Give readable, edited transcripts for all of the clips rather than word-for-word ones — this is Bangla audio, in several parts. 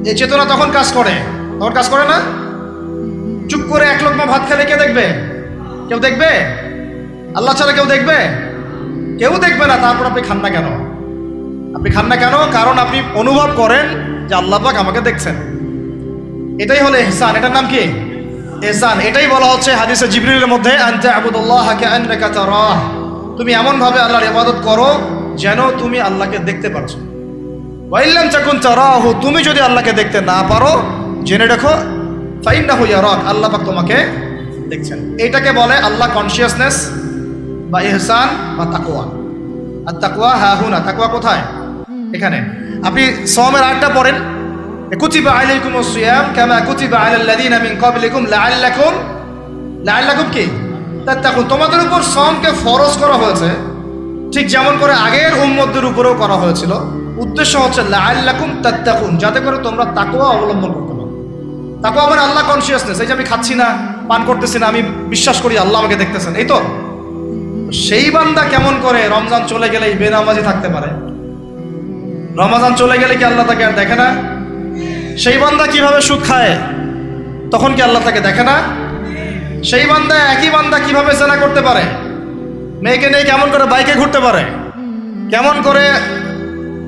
এই চেতনা তখন কাজ করে, তখন কাজ করে না? চুপ করে এক লোকমা ভাত খেলে কে দেখবে? কেউ দেখবে? আল্লাহ ছাড়া কেউ দেখবে? কেউ দেখবে না। তারপর আপনি খান না কেন? আপনি খান না কেন? কারণ আপনি অনুভব করেন যে আল্লাহ পাক আমাকে দেখছেন। এটাই হলো ইহসান। এটার নাম কি? ইহসান। এটাই বলা হচ্ছে হাদিসে জিবরিলের মধ্যে, আনতা আবুদুল্লাহ কাআন্নাকা তারাহ, তুমি এমন ভাবে আল্লাহর ইবাদত করো যেন তুমি আল্লাহকে দেখতে পারছো। ওয়া ইল্লাম তাকুন তারাহু, তুমি যদি আল্লাহকে দেখতে না পারো জেনে রাখো ফাইন্নাহু ইয়ারাক, আল্লাহ পাক তোমাকে দেখছেন। এটাকে বলে আল্লাহ কনসিয়াসনেস বা ইহসান বা তাকওয়া। আর তাকওয়া হাহুনা, তাকওয়া কোথায়? এখানে। আপনি সওমের আয়াতটা পড়েন, কুতিবা আলাইকুমুস সিয়াম কামা কুতিবা আলাল লাযিনা মিন ক্বাবলিকুম লাআল্লাকুম কি তাত্তাকুন, তোমাদের উপর সওমকে ফরজ করা হয়েছে ঠিক যেমন করে আগের উম্মতদের উপরেও করা হয়েছিল। উদ্দেশ্য হচ্ছে লাআল্লাকুম তাত্তাকুন, যাতে করে তোমরা তাকওয়া অবলম্বন করতে পারো। তাকওয়া মানে আল্লাহ কনসিয়াসনেস। এই যে আমি খাচ্ছি না, পান করতেছি না, আমি বিশ্বাস করি আল্লাহ আমাকে দেখতেছেন, এই তো। সেই বান্দা কেমন করে রমজান চলে গেলেই বেনামাজি থাকতে পারে? রমজান চলে গেলে কি আল্লাহ তাকে আর দেখে না? সেই বান্দা কিভাবে সুদ খায়, তখন কি আল্লাহ তাকে দেখে না? সেই বান্দা, একই বান্দা কিভাবে জেনা করতে পারে? মেয়েকে নিয়ে কেমন করে বাইকে ঘুরতে পারে? কেমন করে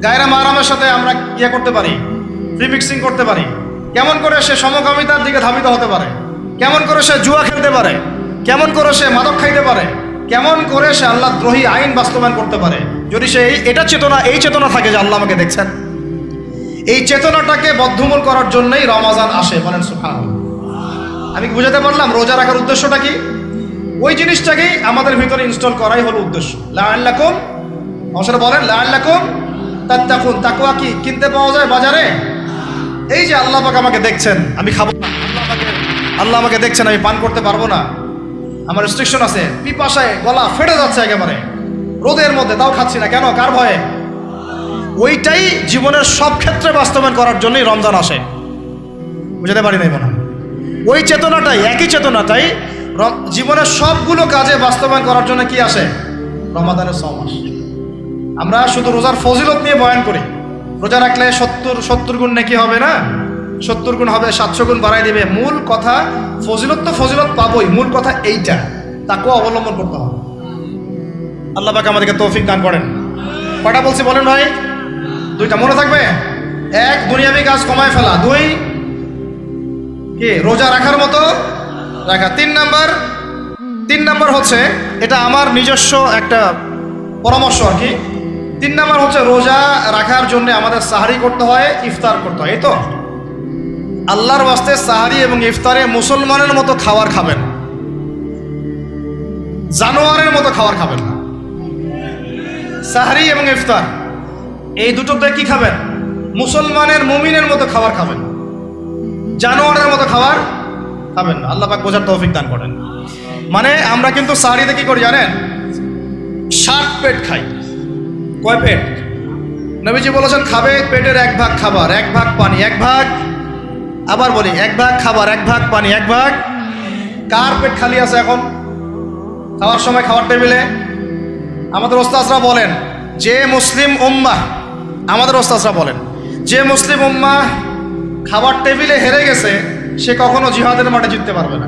গায়রা মাহরামের সাথে আমরা ইয়ে করতে পারি, ফ্রি মিক্সিং করতে পারি? কেমন করে সে সমকামিতার দিকে ধাবিত হতে পারে? কেমন করে সে জুয়া খেলতে পারে? কেমন করে সে মাদক খাইতে পারে? কেমন করে সে আল্লাহ দ্রোহী আইন বাস্তবায়ন করতে পারে? যদি সে এটা চেতনা, এই চেতনা থাকে যে আল্লাহ আমাকে দেখছেন, এই চেতনাটাকে বদ্ধমূল করার জন্যই রমাজান আসে। বলেন সুবহানাল্লাহ। আমি কি বুঝাতে পারলাম রোজা রাখার উদ্দেশ্যটা কি? ওই জিনিসটাকেই আমাদের ভিতরে ইনস্টল করাই হলো উদ্দেশ্য। লাআল্লাকুম, অবশ্যই বলেন লাআল্লাকুম তাত্তাকুন। তাকওয়া কি কিনতে পাওয়া যায় বাজারে? এই যে আল্লাহ পাক আমাকে দেখছেন, আমি খাবো না, আল্লাহ আমাকে দেখছেন, আমি পান করতে পারবো না, আমার রেস্ট্রিকশন আছে, পিপাসায় গলা ফেটে যাচ্ছে একেবারে রোদের মধ্যে, তাও খাচ্ছি না কেন? কার ভয়ে? ওইটাই জীবনের সব ক্ষেত্রে বাস্তবায়ন করার জন্যই রমজান আসে। বুঝতে পারি নাই মনে হয়? ওই চেতনাটাই, একই চেতনাটাই জীবনের সবগুলো কাজে বাস্তবায়ন করার জন্য কি আসে? রমাদানের 6 মাস। আমরা শুধু রোজার ফজিলত নিয়ে বয়ান করি, রোজা রাখলে 70 গুণ নেকি হবে না, 70 গুণ হবে, 700 গুণ বাড়াই দিবে। মূল কথা ফজিলত তো ফজিলত পাবোই, মূল কথা এইটা, তাকেও অবলম্বন করতে হবে। আল্লাহ পাক আমাদেরকে তৌফিক দান করেন। কয়টা বলছি বলেন ভাই? 2টা মনে থাকবে। 1, দুনিয়াবি কাজ কমায় ফেলা। 2, কি রোজা রাখার মতো রাখা। 3 নাম্বার হচ্ছে, এটা আমার নিজস্ব একটা পরামর্শ আর কি। 3 নাম্বার হচ্ছে রোজা রাখার জন্য আমাদের সাহারি করতে হয়, ইফতার করতে হয়, এই তো। আল্লাহর ওয়াস্তে সাহারি এবং ইফতারে মুসলমানের মতো খাবার খাবেন, জানোয়ারের মতো খাবার খাবেন না। সাহারি এবং ইফতার এই দুটোতে কি খাবেন? মুসলমানের, মুমিনের মতো খাবার খাবেন, জানোয়ারের মতো খাবার খাবেন না। আল্লাহ পাক বোঝার তৌফিক দান করেন। মানে আমরা কিন্তু সাহারিতে কি করি জানেন? 7 পেট খাই। কয় পেট? নবীজি বলেছেন খাবে পেটের 1 ভাগ খাবার, 1 ভাগ পানি, 1 ভাগ, আবার বলি 1 ভাগ খাবার, 1 ভাগ পানি, 1 ভাগ। কার পেট খালি আছে এখন খাওয়ার সময় খাওয়ার টেবিলে? আমাদের ওস্তাদরা বলেন যে মুসলিম উম্মাহ, আমাদের ওস্তাদরা বলেন যে মুসলিম উম্মাহ খাবার টেবিলে হেরে গেছে, সে কখনো জিহাদের মাঠে জিততে পারবে না।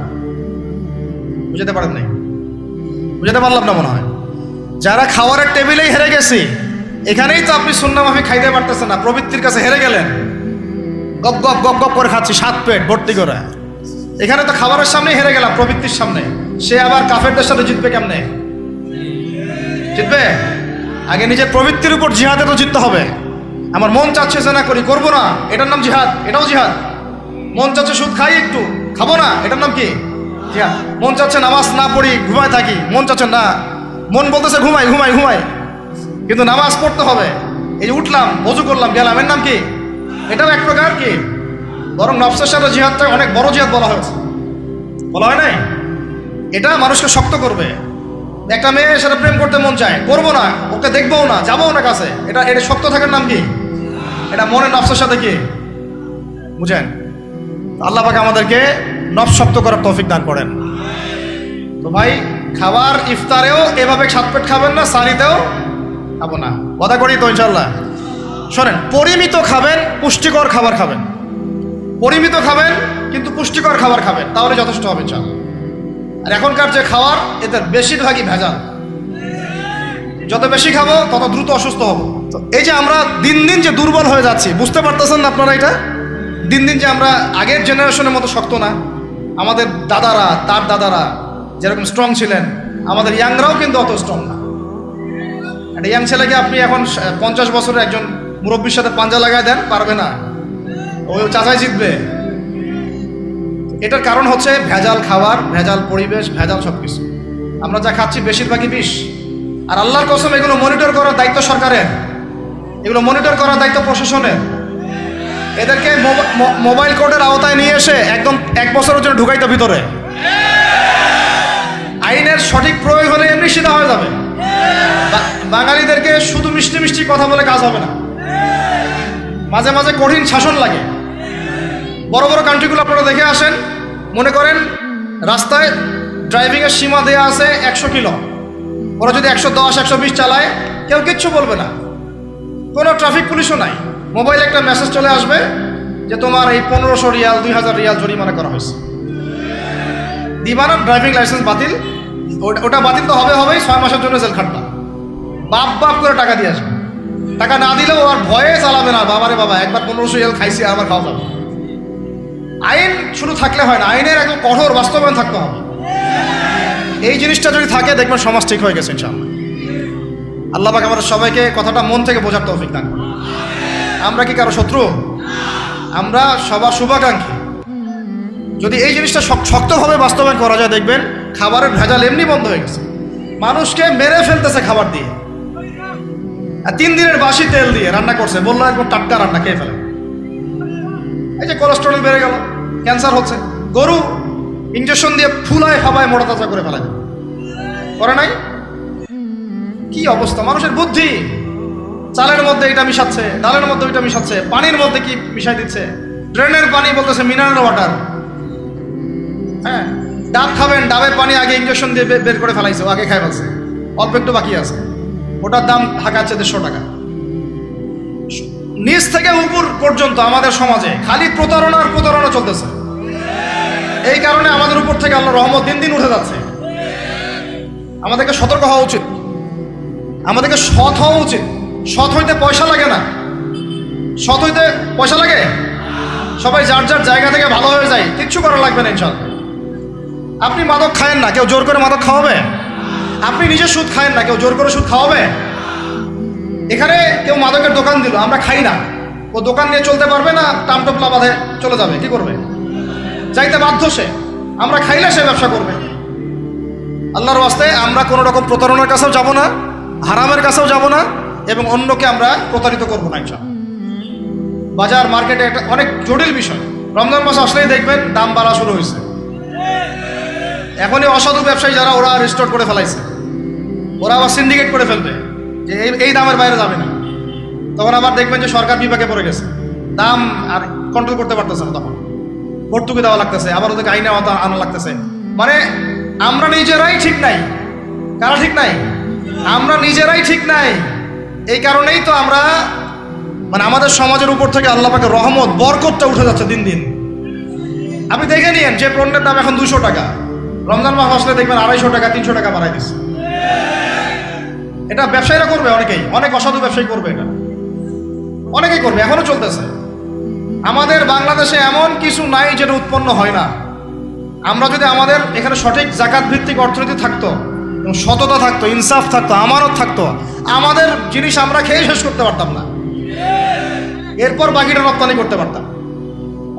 বুঝতে পারেন নাই? বুঝতে পারলাম না মনে হয়। যারা খাওয়ারের টেবিলেই হেরে গেছি, এখানেই তো আপনি সুন্নাহ মাফিক খাইতে পারতেছেন না, প্রবৃত্তির কাছে হেরে গেলেন, গপ গপ গপ গপ করে খাচ্ছি 7 পেট ভর্তি করে। এখানে তো খাবারের সামনেই হেরে গেলাম, প্রবৃত্তির সামনে। সে আবার কাফেরদের সাথে জিতবে কেমনে? জিতবে আগে নিজের প্রবৃত্তির উপর জিহাদে তো জিততে হবে। আমার মন চাচ্ছে জেনা করি, করবো না, এটার নাম জিহাদ, এটাও জিহাদ। মন চাচ্ছে সুদ খাই, একটু খাবো না, এটার নাম কি? জিহাদ। মন চাচ্ছে নামাজ না পড়ি, ঘুমায় থাকি, মন চাচ্ছে না, মন বলতেছে ঘুমাই ঘুমাই ঘুমাই, কিন্তু নামাজ পড়তে হবে। এই যে উঠলাম, ওযু করলাম, গেলাম, এর নাম কি? এটাও এক প্রকার কি, বরং নফসের সাথে জিহাদটা অনেক বড় জিহাদ বলা হয়েছে, বলা হয় নাই? এটা মানুষকে শক্ত করবে। একটা মেয়ে সাথে প্রেম করতে মন চায়, করবো না, ওকে দেখবো না, যাবো না কাছে, এটা শক্ত থাকার নাম কি? এটা মনে নফসের সাথে কি বুঝেন? আল্লাহ পাক আমাদেরকে নফস শক্ত করার তৌফিক দান করেন। তো ভাই, খাবার ইফতারেও এভাবে 7 পেট খাবেন না, সারিতেও খাবো না, কথা করি তো ইনশাল্লাহ। শোনেন, পরিমিত খাবেন, পুষ্টিকর খাবার খাবেন। পরিমিত খাবেন, কিন্তু পুষ্টিকর খাবার খাবেন, তাহলে যথেষ্ট হবে ইনশাআল্লাহ। আর এখনকার যে খাবার, এতে বেশিরভাগই ভেজাল। যত বেশি খাবো তত দ্রুত অসুস্থ হব। তো এই যে আমরা দিন দিন যে দুর্বল হয়ে যাচ্ছি, বুঝতে পারতেছেন না আপনারা? এটা দিন দিন যে আমরা আগের জেনারেশনের মতো শক্ত না। আমাদের দাদারা, তার দাদারা যেরকম স্ট্রং ছিলেন, আমাদের ইয়াংরাও কিন্তু অত স্ট্রং না। একটা ইয়াং ছেলেকে আপনি এখন 50 বছরের একজন মুরব্বীর সাথে পাঞ্জা লাগায় দেন, পারবে না, ওই চাচাই জিতবে। এটার কারণ হচ্ছে ভেজাল খাবার, ভেজাল পরিবেশ, ভেজাল সবকিছু। আমরা যা খাচ্ছি বেশিরভাগই বিষ। আর আল্লাহর কসম, এগুলো মনিটর করার দায়িত্ব সরকারের, এগুলো মনিটর করার দায়িত্ব প্রশাসনের। এদেরকে মোবাইল কোর্টের আওতায় নিয়ে এসে একদম 1 বছরের জন্য ঢুকাইতে ভিতরে। আইনের সঠিক প্রয়োগ হলে এমনি সিধা হয়ে যাবে। বাঙালিদেরকে শুধু মিষ্টি মিষ্টি কথা বলে কাজ হবে না, মাঝে মাঝে কঠিন শাসন লাগে। বড় বড় কান্ট্রিগুলো আপনারা দেখে আসেন, মনে করেন রাস্তায় ড্রাইভিংয়ের সীমা দেওয়া আছে 100 কিলো। ওরা যদি 110, 120 চালায়, কেউ কিচ্ছু বলবে না, কোনো ট্রাফিক পুলিশও নাই। মোবাইলে একটা মেসেজ চলে আসবে যে তোমার এই 1500 রিয়াল, 2000 রিয়াল জরিমানা করা হয়েছে। দিবানা ড্রাইভিং লাইসেন্স বাতিল। ওটা বাতিল তো হবেই, 6 মাসের জন্য জেল খাটবা। বাপ করে টাকা দিয়ে আসবে। টাকা না দিলেও আর ভয়ে চালাবে না, বাবারে বাবা একবার 1500 রিয়াল খাইছি, আবার খাওয়া যাবে। আইন শুধু থাকলে হয় না, আইনের একদম কঠোর বাস্তবায়ন থাকতে হবে। এই জিনিসটা যদি থাকে, দেখবেন সমাজ ঠিক হয়ে গেছে ইনশাআল্লাহ। আল্লাহ পাক আমাদের সবাইকে কথাটা মন থেকে বোঝার তৌফিক দান করুন। আমরা কি কারো শত্রু? আমরা সবার শুভাকাঙ্ক্ষী। যদি এই জিনিসটা শক্তভাবে বাস্তবায়ন করা যায়, দেখবেন খাবারের ভেজাল এমনি বন্ধ হয়ে গেছে। মানুষকে মেরে ফেলতেছে খাবার দিয়ে, আর 3 দিনের বাসি তেল দিয়ে রান্না করছে, বললো একদম টাটকা রান্না, খেয়ে ফেলে। এই যে কোলেস্টেরল বেড়ে গেল, ক্যান্সার হচ্ছে। গরু ইঞ্জেকশন দিয়ে ফুলায় খাবায় মোটা তাজা করে ফেলা করে নাই? কি অবস্থা মানুষের বুদ্ধি! চালের মধ্যে এটা মিশাচ্ছে, ডালের মধ্যে ওইটা মিশাচ্ছে, পানির মধ্যে কি মিশাই দিচ্ছে, ড্রেনের পানি বলতেছে মিনারেল ওয়াটার। হ্যাঁ, ডাব খাবেন, ডাবের পানি আগে ইঞ্জেকশন দিয়ে বের করে ফেলাইছে, আগে খাই ফেলছে, অল্প একটু বাকি আছে। ওটার দাম ঢাকাচ্ছে 150 টাকা। নিচ থেকে উপর পর্যন্ত আমাদের সমাজে খালি প্রতারণা চলতেছে। এই কারণে আমাদের উপর থেকে আল্লাহর রহমত দিন দিন উঠে যাচ্ছে। আমাদেরকে সতর্ক হওয়া উচিত, আমাদেরকে সৎ হওয়া উচিত। সৎ হইতে পয়সা লাগে না, সৎ হইতে পয়সা লাগে। সবাই যার যার জায়গা থেকে ভালো হয়ে যায়, কিচ্ছু করা লাগবে না ইনশাআল্লাহ। আপনি মাদক খায়েন না, কেউ জোর করে মাদক খাওয়াবে? আপনি নিজে সুদ খায়েন না, কেউ জোর করে সুদ খাওয়াবে? এখানে কেউ মাদকের দোকান দিল, আমরা খাই না, ও দোকান নিয়ে চলতে পারবে না, টামটোপলা বাঁধে চলে যাবে, কি করবে? যাইতে বাধ্য সে। আমরা খাইলে সে ব্যবসা করবে। আল্লাহর ওয়াস্তে আমরা কোনো রকম প্রতারণার কাছেও যাব না, হারামের কাছেও যাব না, এবং অন্যকে আমরা প্রতারিত করবো না ইনশাআল্লাহ। বাজার মার্কেটে একটা অনেক জটিল বিষয়। রমজান মাস আসলেই দেখবেন দাম বাড়া শুরু হয়েছে। এখনই অসাধু ব্যবসায়ী যারা, ওরা রিস্টোর করে ফেলাইছে, ওরা আবার সিন্ডিকেট করে ফেলবে যে এই দামের বাইরে যাবে না। তখন আবার দেখবেন যে সরকার বিভাগে পড়ে গেছে, দাম আর কন্ট্রোল করতে পারতেছে না, তখন ভর্তুকি দেওয়া লাগতেছে, আবার ওদেরকে আইনে আনা লাগতেছে। মানে আমরা নিজেরাই ঠিক নাই। কারা ঠিক নাই? আমরা নিজেরাই ঠিক নাই। এই কারণেই তো আমরা, মানে আমাদের সমাজের উপর থেকে আল্লাহ পাকের রহমত, বরকতটা উঠে যাচ্ছে দিন দিন। আপনি দেখে নিয়েন, যে পণ্যের দাম এখন 200 টাকা, রমজান মাস আসলে দেখবেন 250 টাকা, 300 টাকা বাড়াই দিচ্ছে। এটা ব্যবসায়ীরা করবে, অনেকেই, অনেক অসাধু ব্যবসায়ী করবে, এটা অনেকেই করবে, এখনো চলতেছে। আমাদের বাংলাদেশে এমন কিছু নাই যেটা উৎপন্ন হয় না। আমরা যদি আমাদের এখানে সঠিক জাকাত ভিত্তিক অর্থনীতি থাকতো, সততা থাকতো, ইনসাফ থাকতো, আমানত থাকতো, আমাদের জিনিস আমরা খেয়ে শেষ করতে পারতাম না, এরপর বাকিটা রপ্তানি করতে পারতাম।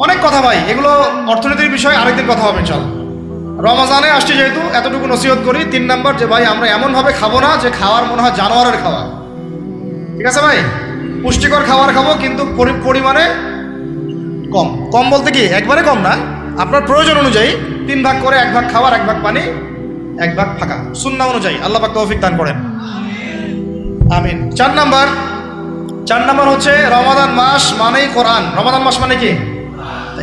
অনেক কথা ভাই, এগুলো অর্থনীতির বিষয়, আরেকদিন কথা হবে ইনশাআল্লাহ। রমজানে আসছি যেহেতু, এতটুকু নসিহত করি। 3 নাম্বার, যে ভাই আমরা এমনভাবে খাবো না যে খাওয়ার মনে হয় জানোয়ারের খাওয়া। ঠিক আছে ভাই, পুষ্টিকর খাবার খাবো, কিন্তু পরিমাণে কম। কম বলতে কি একবারে কম না, আপনার প্রয়োজন অনুযায়ী 3 ভাগ করে, 1 ভাগ খাবার, 1 ভাগ পানি, 1 ভাগ ফাঁকা, সুন্নাহ অনুযায়ী। আল্লাহ পাক তৌফিক দান করেন, আমিন। 4 নাম্বার হচ্ছে রমাদান মাস মানেই কোরআন। রমাদান মাস মানে কি?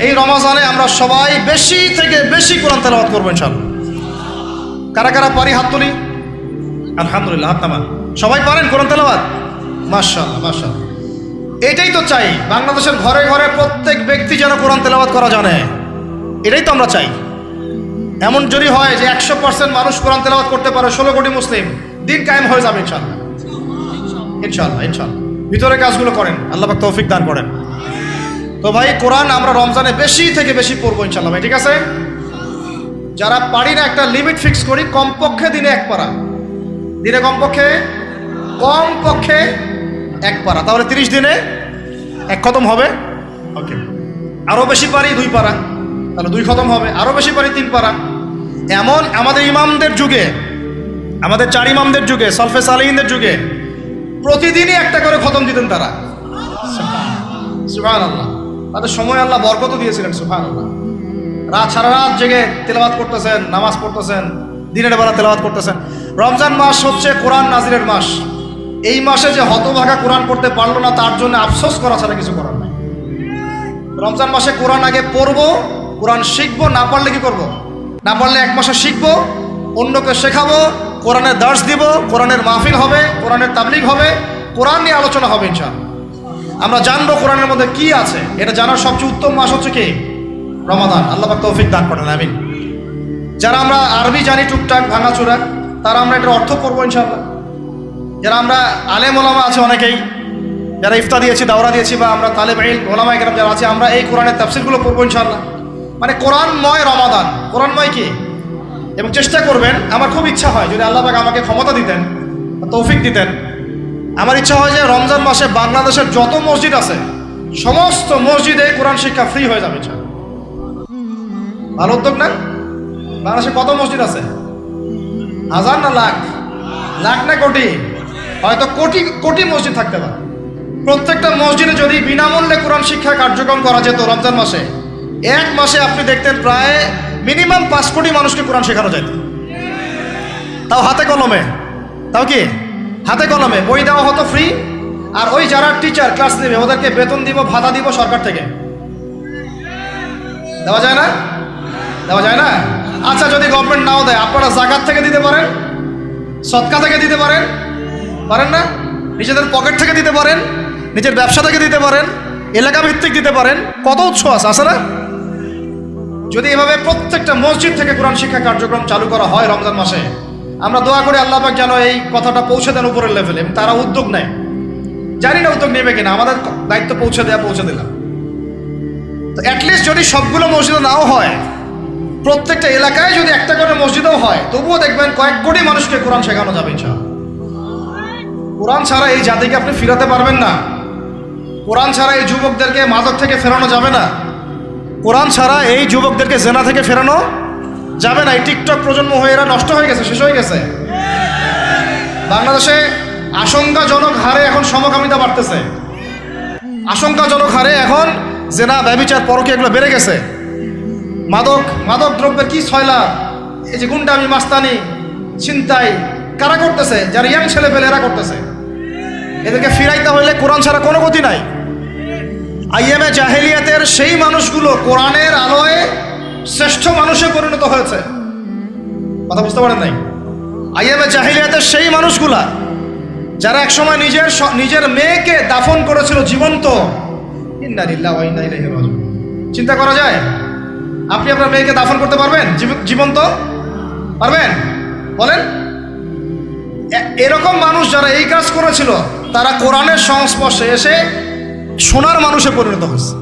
এই রমজানে আমরা সবাই বেশি থেকে বেশি কোরআন তেলাওয়াত করবো ইনশাআল্লাহ। কারা কারা পারি হাত তুলি? আলহামদুলিল্লাহ, হাত নামান। সবাই পারেন কোরআন তেলাওয়াত? মাশাআল্লাহ, মাশাআল্লাহ। এটাই তো চাই, বাংলাদেশের ঘরে ঘরে প্রত্যেক ব্যক্তি যেন কোরআন তেলাওয়াত করা জানে, এটাই তো আমরা চাই। এমন যদি হয় যে 100% মানুষ কোরআন তেলাওয়াত করতে পারে, 16 কোটি মুসলিম, দিন কায়েম হয়ে যাবে ইনশাআল্লাহ। ইনশাআল্লাহ ইনশাআল্লাহ ভিতরে কাজগুলো করেন, আল্লাহ পাক তৌফিক দান করেন। তো ভাই, কোরআন আমরা রমজানে বেশি থেকে বেশি পড়বো ইনশাআল্লাহ ভাই, ঠিক আছে? যারা পারি না, একটা লিমিট ফিক্স করি, কমপক্ষে দিনে 1 পারা, দিনে কমপক্ষে 1 পারা, তাহলে 30 দিনে 1 খতম হবে। ওকে, আরো বেশি পারি 2 পারা, তাহলে 2 খতম হবে। আরো বেশি পারি 3 পারা। এমন আমাদের ইমামদের যুগে, আমাদের 4 ইমামদের যুগে, সলফে সালেহিনদের যুগে প্রতিদিনই একটা করে খতম দিতেন তারা। সুবহানাল্লাহ, তাদের সময় আল্লাহ বরকত দিয়েছিলেন। সুবহানাল্লাহ, সারা রাত জেগে তেলাওয়াত করতেছেন, নামাজ পড়তেছেন, দিনের বেলা তেলাওয়াত করতেছেন। রমজান মাস হচ্ছে কোরআন নাজিলের মাস। এই মাসে যে হতভাগা কোরআন পড়তে পারলো না, তার জন্য আফসোস করা ছাড়া কিছু করার নাই। রমজান মাসে কোরআন আগে পড়বো, কোরআন শিখবো, না পারলে কি করব? না পারলে 1 মাসে শিখবো, অন্যকে শেখাবো, কোরআনের দার্স দিব, কোরআনের মাহফিল হবে, কোরআনের তাবলীগ হবে, কোরআন নিয়ে আলোচনা হবে ইনশাআল্লাহ। আমরা জানবো কোরআনের মধ্যে কি আছে। এটা জানার সবচেয়ে উত্তম মাস হচ্ছে কি? রমাদান। আল্লাহ পাক তৌফিক দান করেন, আমিন। যারা আমরা আরবি জানি টুকটাক ভাঙাচোরা, তারা আমরা এটার অর্থ পড়বো ইনশাআল্লাহ। যারা আমরা আলেম ওলামা আছে অনেকেই, যারা ইফতা দিয়েছি, দাওরা দিয়েছি, বা আমরা তালেব ইলম ওলামা ইকরাম যারা আছে, আমরা এই কোরআনের তাফসীরগুলো পড়বো ইনশাআল্লাহ। মানে কোরআনময় রমাদান, কোরআনময় কি? এবং চেষ্টা করবেন, আমার খুব ইচ্ছা হয় যদি আল্লাহ পাক আমাকে ক্ষমতা দিতেন, তৌফিক দিতেন, আমার ইচ্ছা হয় যে রমজান মাসে বাংলাদেশের যত মসজিদ আছে সমস্ত মসজিদে কোরআন শিক্ষা ফ্রি হয়ে যাবে ইনশাআল্লাহ। ভালো উদ্যোগ না? বাংলাদেশে কত মসজিদ আছে? 1000 না লাখ? লাখ না কোটি? হয়তো কোটি কোটি মসজিদ থাকতে পারে। প্রত্যেকটা মসজিদে যদি বিনামূল্যে কোরআন শিক্ষা কার্যক্রম করা যেত রমজান মাসে, 1 মাসে আপনি দেখতেন প্রায় মিনিমাম 5 কোটি মানুষকে কোরআন শেখানো যেত। তাও হাতে কলমে, তাও কি হাতে কলমে, বই দেওয়া হতো ফ্রি। আর ওই যারা টিচার ক্লাস নেবে ওদেরকে বেতন দিব, ভাতা দিব সরকার থেকে। দেওয়া যায় না? দেওয়া যায় না? আচ্ছা, যদি গভর্নমেন্ট নাও দেয়, আপনারা জাকাত থেকে দিতে পারেন, সদকা থেকে দিতে পারেন, পারেন না? নিজেদের পকেট থেকে দিতে পারেন, নিজের ব্যবসা থেকে দিতে পারেন, এলাকা ভিত্তিক দিতে পারেন। কত উৎস আছে না? যদি এভাবে প্রত্যেকটা মসজিদ থেকে কোরআন শিক্ষা কার্যক্রম চালু করা হয় রমজান মাসে, আমরা দোয়া করি আল্লাহ পাক যেন এই কথাটা পৌঁছে দেন উপরের লেভেলে, এবং তারা উদ্যোগ নেয়। জানি না উদ্যোগ নেবে কিনা, আমাদের দায়িত্ব পৌঁছে দিলাম। তো অ্যাটলিস্ট যদি সবগুলো মসজিদে নাও হয়, প্রত্যেকটা এলাকায় যদি একটা করে মসজিদও হয়, তবুও দেখবেন কয়েক কোটি মানুষকে কোরআন শেখানো যাবে ইনশাআল্লাহ। কোরআন ছাড়া এই জাতিকে আপনি ফিরাতে পারবেন না। কোরআন ছাড়া এই যুবকদেরকে মাদক থেকে ফেরানো যাবে না। কোরআন ছাড়া এই যুবকদেরকে জেনা থেকে ফেরানো যাবে না। এই টিকটক প্রজন্ম হয়ে এরা নষ্ট হয়ে গেছে, শেষ হয়ে গেছে। বাংলাদেশে আশঙ্কাজনক হারে এখন সমকামিতা বাড়তেছে। আশঙ্কাজনক হারে এখন জেনা, ব্যভিচার, পরকীয়া এগুলো বেড়ে গেছে। মাদক দ্রব্যের কি ছয়লাভ, এই যে গুন্ডামি, মাস্তানি, ছিনতাই কারা করতেছে? যারা ইয়াং ছেলে পেলে এরা করতেছে। এদেরকে ফিরাইতে হইলে কোরআন ছাড়া কোনো গতি নাই। আইএমএ জাহেলিয়াতের সেই মানুষগুলো কোরআনের আলোয় শ্রেষ্ঠ মানুষে পরিণত হয়েছে। কথা বুঝতে পারেন নাই? আইএমএ জাহেলিয়াতের সেই মানুষগুলা যারা একসময় নিজের মেয়েকে দাফন করেছিল জীবন্ত। ইন্না লিল্লাহি ওয়া ইন্না ইলাইহি রাজিউন। চিন্তা করা যায়? আপনি আপনার মেয়েকে দাফন করতে পারবেন জীবন্ত? পারবেন? বলেন। এরকম মানুষ যারা এই কাজ করেছিল, তারা কোরআনের সংস্পর্শে এসে সোনার মানুষে পরিণত হয়েছে।